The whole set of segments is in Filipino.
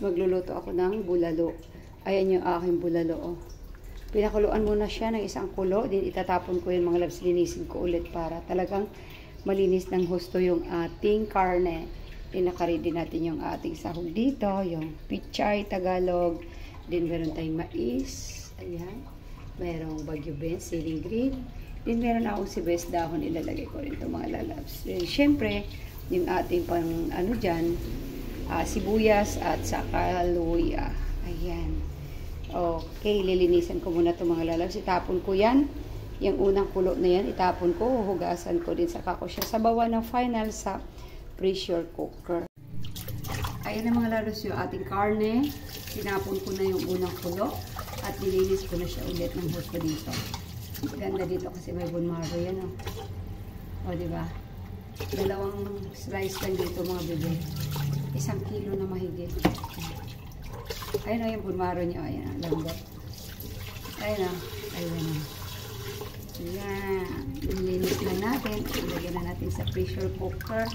Magluluto ako ng bulalo. Ayan yung aking bulalo. Oh. Pinakuluan muna siya ng isang kulo. Din itatapon ko yung mga labs. Linisin ko ulit para talagang malinis ng husto yung ating karne. Pinaka-ready natin yung ating sahog dito. Yung pichay, Tagalog. Din meron tayong mais. Ayan. Merong bagyo beans, siling green. Din meron akong sibuyas dahon. Ilalagay ko rin itong mga lalabs. Siyempre, yung ating pang ano dyan, sibuyas at saka luya. Ayan. Okay, lilinisan ko muna itong mga lalabs. Itapon ko yan. Yung unang kulo na yan, itapon ko. Hugasan ko din. Saka ko siya sabawan ng final sa pressure cooker. Ayan na mga lalabs yung ating karne. Tinapon ko na yung unang kulo. At nilinis ko na siya ulit ng husto dito. Ganda dito kasi may bunmaro yan. O, diba? Dalawang slice lang dito mga bebe. 1 kilo na mahigit. Ayun o yung bunmaro niya. Ayan ang lambot. Ayun o. Ayun o. Ayan. Nilinis lang natin. Ilagyan na natin sa pressure cooker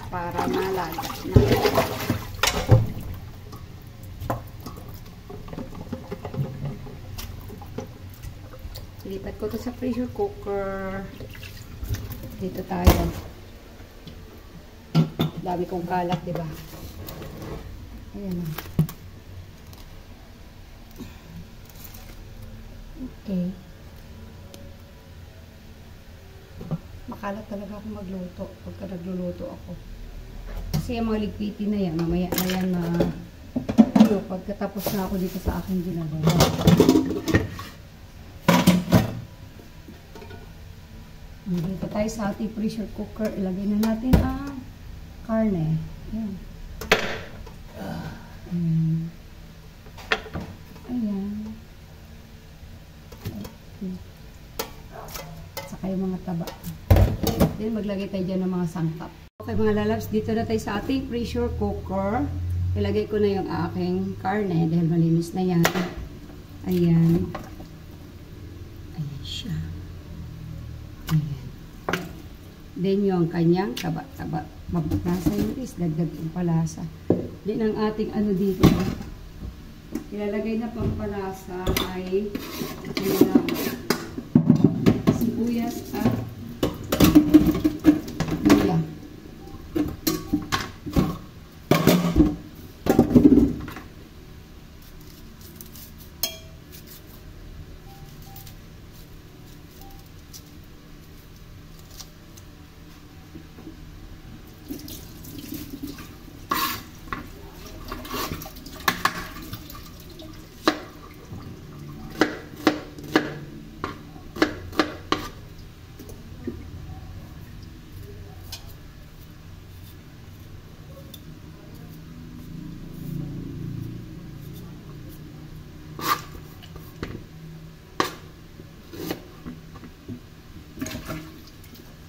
para malaga na. Ilipat ko to sa pressure cooker. Dito tayo. Dami kong kalat, diba? Ayan o. Okay. Makalat talaga ako magluto pagka nagluluto ako. Kasi yung mga ligpiti na yan, mamaya na yan na pagkatapos na ako dito sa aking ginagawa. Dito tayo sa ating pressure cooker. Ilagay na natin ang karne. Ayan. Ayan. Okay. Saka yung mga taba. Then maglagay tayo dyan ng mga sangkap. Okay mga lalabs, dito na tayo sa ating pressure cooker. Ilagay ko na yung aking karne dahil malinis na yan. Ayan. Ayan siya. Ayan. Then yung kanyang taba-taba. Mapagpasa yung is, dagdag yung palasa. Then ang ating ano dito, ilalagay na pang palasa ay sibuyas at luya.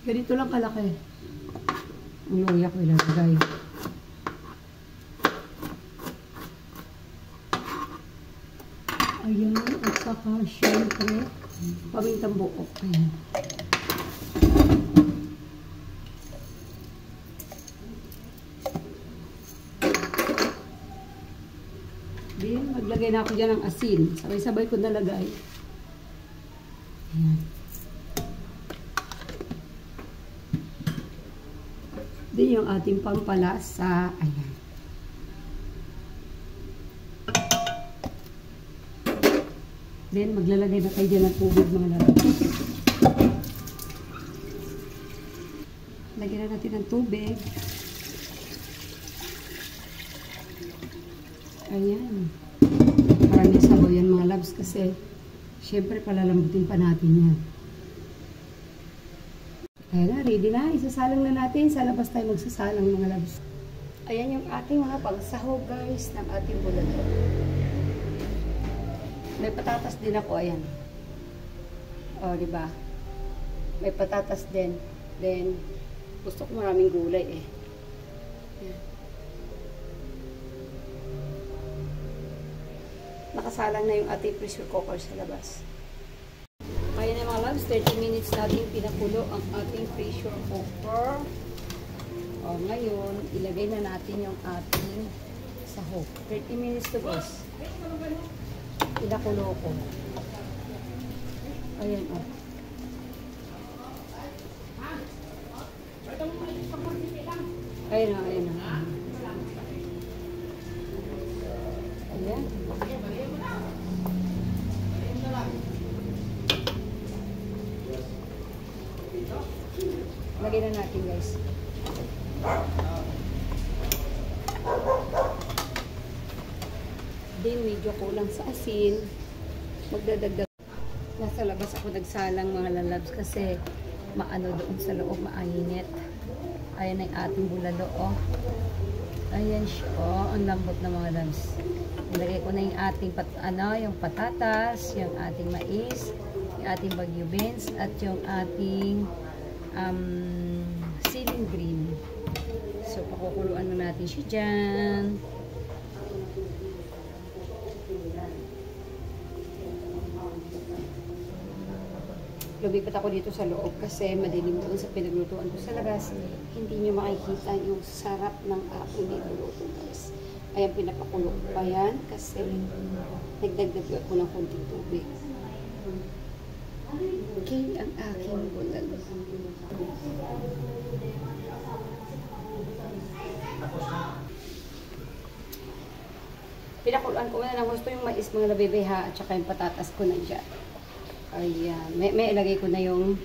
Ganito lang kalaki. Ang luya ko ilagay. Ayan. At saka syempre pamintang buo. Ayan. Then, maglagay na ako dyan ng asin. Sabay-sabay ko nalagay. Ayan. Din yung ating pampalasa. Ayan. Then, maglalagay na tayo dyan ng tubig mga lalaki. Lagyan na natin ng tubig. Ayan. Maraming sabaw yan mga labs kasi syempre palalambutin pa natin yan. Ayan na, ready na. Isasalang na natin. Sa labas tayo magsasalang mga labs. Ayan yung ating mga pangsahog guys ng ating bulalo. May patatas din ako, ayan. O, diba? May patatas din. Then, gusto ko maraming gulay eh. Ayan. Nakasalang na yung ating pressure cooker sa labas. Ayan na mga loves, 30 minutes natin pinakulo ang ating pressure cooker. O, ngayon, ilagay na natin yung ating sahog. 30 minutes to guys. Pinakulo ko. Ayan o. Ayan o, ayan o. Ayan. Lagay na natin guys. Din medyo kulang sa asin. Magdadagdag. Nasa labas ako nagsalang mga lalabs kasi maano doon sa loob, mainit. Ayan ang ating bulalo oh. Ayan siya oh, ang lambot na mga lalabs. Nilagay ko na yung ating yung patatas, yung ating mais, yung ating bagyo beans at yung ating ceiling green. So, pakukuluan na natin siya dyan. Lumipat ako dito sa loob kasi madilim doon sa pinaglutuan ko sa labas. Hindi nyo makikita yung sarap ng aking niluluto guys. Ayan, pinapakulo ko pa yan kasi nagdagdag ako ng konting tubig. Okay, ang aking bulalo. Pinakuluan ko na ng gusto yung mais mga nabibiha at saka yung patatas ko na dyan. Ayan. May ilagay ko na yung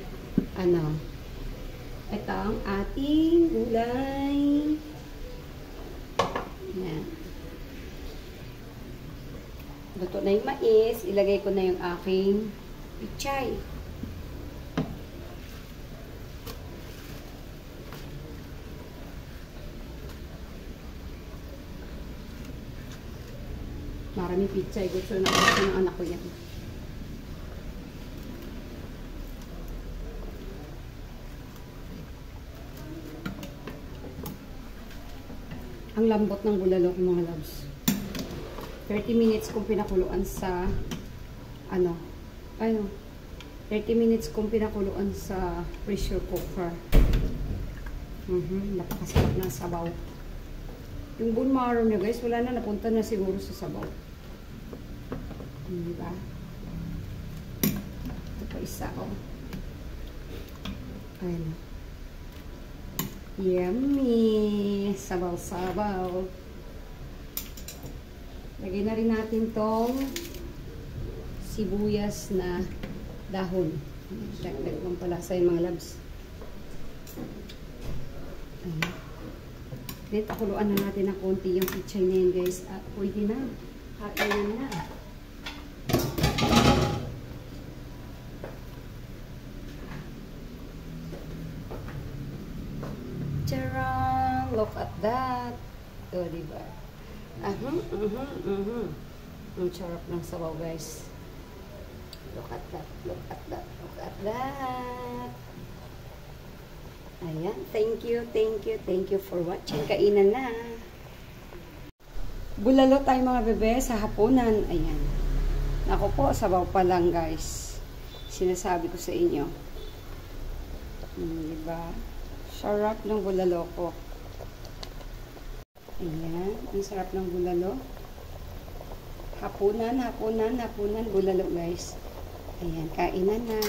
ito ang ating gulay. Ayan. Luto na yung mais. Ilagay ko na yung aking pichay. Maraming pichay. Gusto na ng anak ko yan. Ang lambot ng bulalo ko mga loves. 30 minutes kong pinakuluan sa 30 minutes kong pinakuluan sa pressure cooker. Napakasarap ng sabaw. Yung bone marrow nyo guys, wala na, napunta na siguro sa sabaw. Diba? Ito pa isa oh. Ayan. Yummy! Sabaw-sabaw. Lagyan na rin natin tong sibuyas na dahon. Dagdag mong palasa yung mga labs. Then, pakuluan na natin ng konti yung pichay na yun guys. At pwede na. Kakainin na. Charang! Look at that! O, diba? Ang sarap ng sabaw guys. Look at that. Look at that. Look at that. Ayan. Thank you. Thank you. Thank you for watching. Kainan na. Bulalo tayo mga bebe sa hapunan. Ayan. Ako po, sabaw pa lang guys. Sinasabi ko sa inyo. Diba? Sarap ng bulalo ko. Ayan. Ang sarap ng bulalo. Hapunan, hapunan, hapunan. Bulalo guys. Ayan. Kainan na.